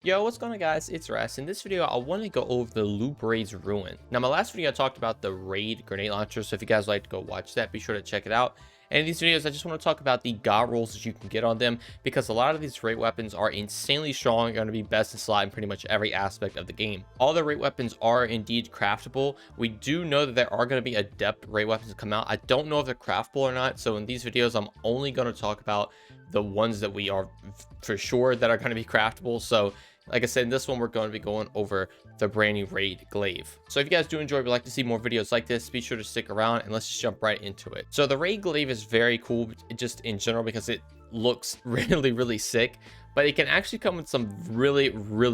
Yo, what's going on guys? It's Ras. In this video, I want to go over the Lubrae's Ruin. Now, my last video, I talked about the raid grenade launcher, so if you guys like to go watch that, be sure to check it out. And in these videos, I just want to talk about the god rolls that you can get on them, because a lot of these raid weapons are insanely strong, going to be best in slot in pretty much every aspect of the game. All the raid weapons are indeed craftable. We do know that there are going to be adept raid weapons that come out. I don't know if they're craftable or not, so in these videos, I'm only going to talk about the ones that we are for sure that are going to be craftable. So like I said, in this one, we're going to be going over the brand new raid Glaive. So if you guys do enjoy, would like to see more videos like this, be sure to stick around and let's just jump right into it. So the raid Glaive is very cool just in general because it looks really sick, but it can actually come with some really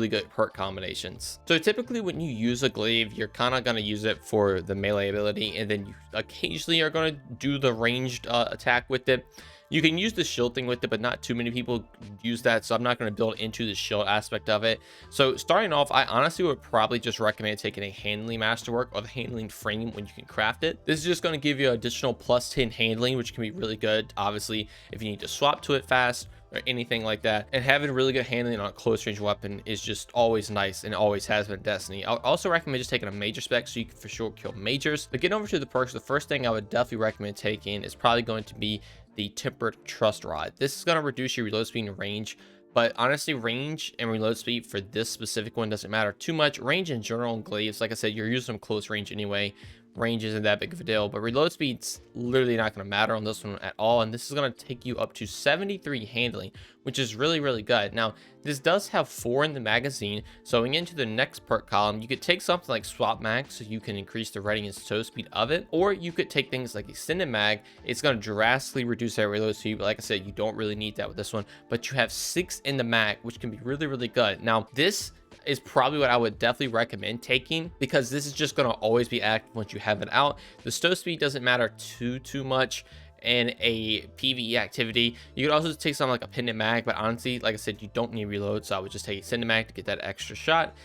good perk combinations. So typically when you use a glaive, you're kind of going to use it for the melee ability, and then you occasionally are going to do the ranged attack with it. You can use the shield thing with it, but not too many people use that, so I'm not going to build into the shield aspect of it. So starting off, I honestly would probably just recommend taking a handling masterwork or the handling frame when you can craft it. This is just going to give you additional plus 10 handling, which can be really good, obviously, if you need to swap to it fast or anything like that. And having really good handling on a close range weapon is just always nice, and always has been Destiny. I also recommend just taking a major spec so you can for sure kill majors. But getting over to the perks, the first thing I would definitely recommend taking is probably going to be the tempered trust rod. This is going to reduce your reload speed and range, but honestly, range and reload speed for this specific one doesn't matter too much. Range in general in glaives, like I said, you're using them close range anyway. Range isn't that big of a deal, but reload speed's literally not going to matter on this one at all. And this is going to take you up to 73 handling, which is really good. Now, this does have 4 in the magazine, so going into the next perk column, you could take something like swap mag, so you can increase the ready and stow speed of it, or you could take things like extended mag. It's going to drastically reduce that reload speed, but like I said, you don't really need that with this one. But you have 6 in the mag, which can be really good. Now, this is probably what I would definitely recommend taking, because this is just going to always be active once you have it out. The stow speed doesn't matter too much in a PvE activity. You could also just take something like a pendant mag, but honestly, like I said, you don't need reload, so I would just take extended mag to get that extra shot.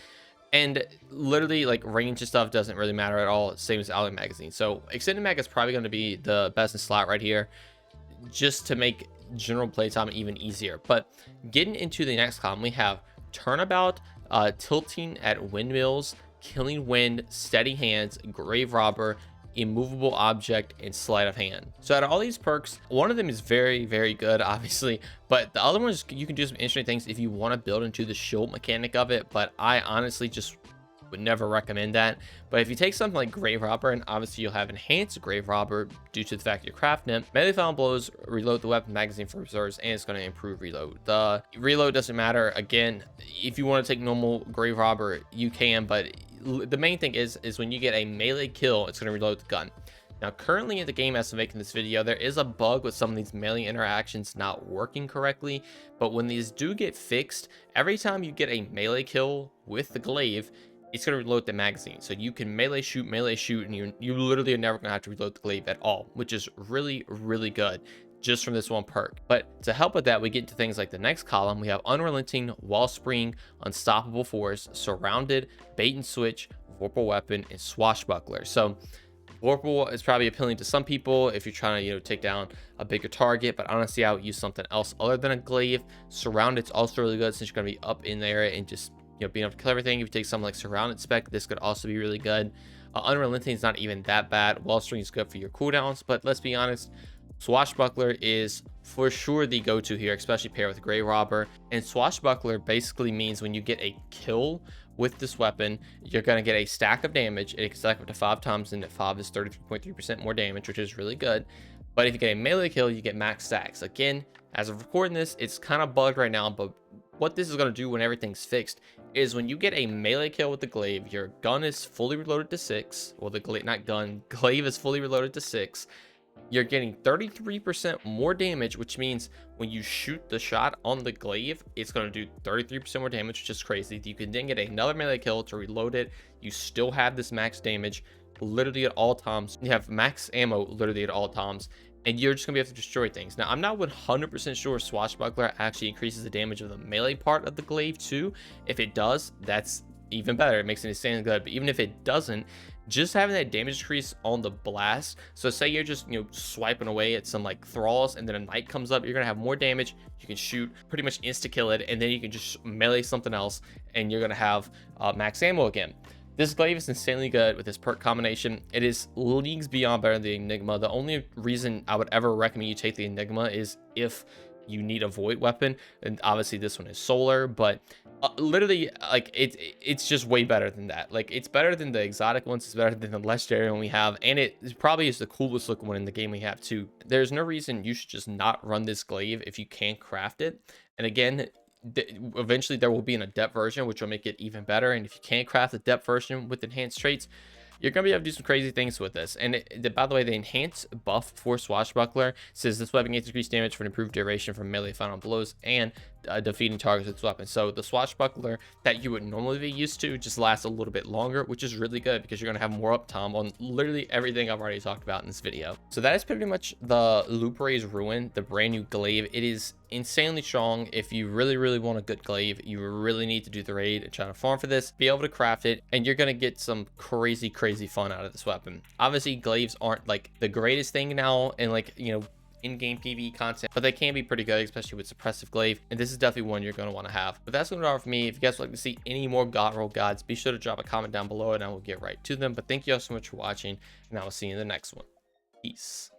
And literally, like, range and stuff doesn't really matter at all, same as Alloy magazine. So extended mag is probably going to be the best in slot right here, just to make general playtime even easier. But getting into the next column, we have turnabout, tilting at windmills, killing wind, steady hands, grave robber, immovable object, and sleight of hand. So out of all these perks, one of them is very good, obviously, but the other ones, you can do some interesting things if you want to build into the shield mechanic of it, but I honestly just would never recommend that. But if you take something like grave robber, and obviously you'll have enhanced grave robber due to the fact you're crafting it, melee final blows reload the weapon magazine for reserves, and it's going to improve reload. The reload doesn't matter. Again, if you want to take normal grave robber, you can, but the main thing is when you get a melee kill, it's going to reload the gun. Now, currently in the game, as I'm making this video, there is a bug with some of these melee interactions not working correctly, but when these do get fixed, every time you get a melee kill with the glaive, it's going to reload the magazine. So you can melee shoot, and you literally are never going to have to reload the glaive at all, which is really good just from this one perk. But to help with that, we get into things like the next column. We have unrelenting, wall spring, unstoppable force, surrounded, bait and switch, vorpal weapon, and swashbuckler. So vorpal is probably appealing to some people if you're trying to, take down a bigger target, but honestly, I would use something else other than a glaive. Surrounded's also really good since you're going to be up in there and just being able to kill everything. If you take something like surrounded spec, this could also be really good. Unrelenting is not even that bad. Wall string is good for your cooldowns, but let's be honest, swashbuckler is for sure the go-to here, especially paired with grave robber. And swashbuckler basically means when you get a kill with this weapon, you're going to get a stack of damage. It can stack up to 5 times, and 5 is 33.3% more damage, which is really good. But if you get a melee kill, you get max stacks. Again, as of recording this, it's kind of bugged right now, but what this is going to do when everything's fixed is when you get a melee kill with the glaive, your gun is fully reloaded to 6. Well, the glaive is fully reloaded to 6. You're getting 33% more damage, which means when you shoot the shot on the glaive, it's going to do 33% more damage, which is crazy. You can then get another melee kill to reload it. You still have this max damage literally at all times. You have max ammo literally at all times, and you're just gonna be able to destroy things. Now, I'm not 100% sure if swashbuckler actually increases the damage of the melee part of the glaive too. If it does, that's even better. It makes it insanely good. But even if it doesn't, just having that damage increase on the blast. So say you're just, you know, swiping away at some like thralls, and then a knight comes up, you're gonna have more damage. You can shoot, pretty much insta kill it, and then you can just melee something else, and you're gonna have max ammo again. This glaive is insanely good with this perk combination. It is leagues beyond better than the Enigma. The only reason I would ever recommend you take the Enigma is if you need a void weapon, and obviously this one is solar, but literally, like, it's just way better than that. Like, it's better than the exotic ones, it's better than the legendary one we have, and it probably is the coolest looking one in the game we have too. There's no reason you should just not run this glaive if you can craft it. And again, eventually there will be an adept version, which will make it even better. And if you can't craft the adept version with enhanced traits, you're gonna be able to do some crazy things with this. And by the way, the enhanced buff for Swashbuckler says this weapon gains increased damage for an improved duration from melee final blows and defeating targets with this weapon. So the Swashbuckler that you would normally be used to just lasts a little bit longer, which is really good because you're gonna have more uptime on literally everything I've already talked about in this video. So that is pretty much the Lubrae's Ruin, the brand new glaive. It is insanely strong. If you really want a good glaive, you really need to do the raid and try to farm for this, be able to craft it, and you're gonna get some crazy fun out of this weapon. Obviously glaives aren't like the greatest thing now and, like, you know, in-game PvE content, but they can be pretty good, especially with suppressive glaive, and this is definitely one you're going to want to have. But that's going to do it for me. If you guys would like to see any more god roll gods, be sure to drop a comment down below and I will get right to them. But thank you all so much for watching, and I will see you in the next one. Peace.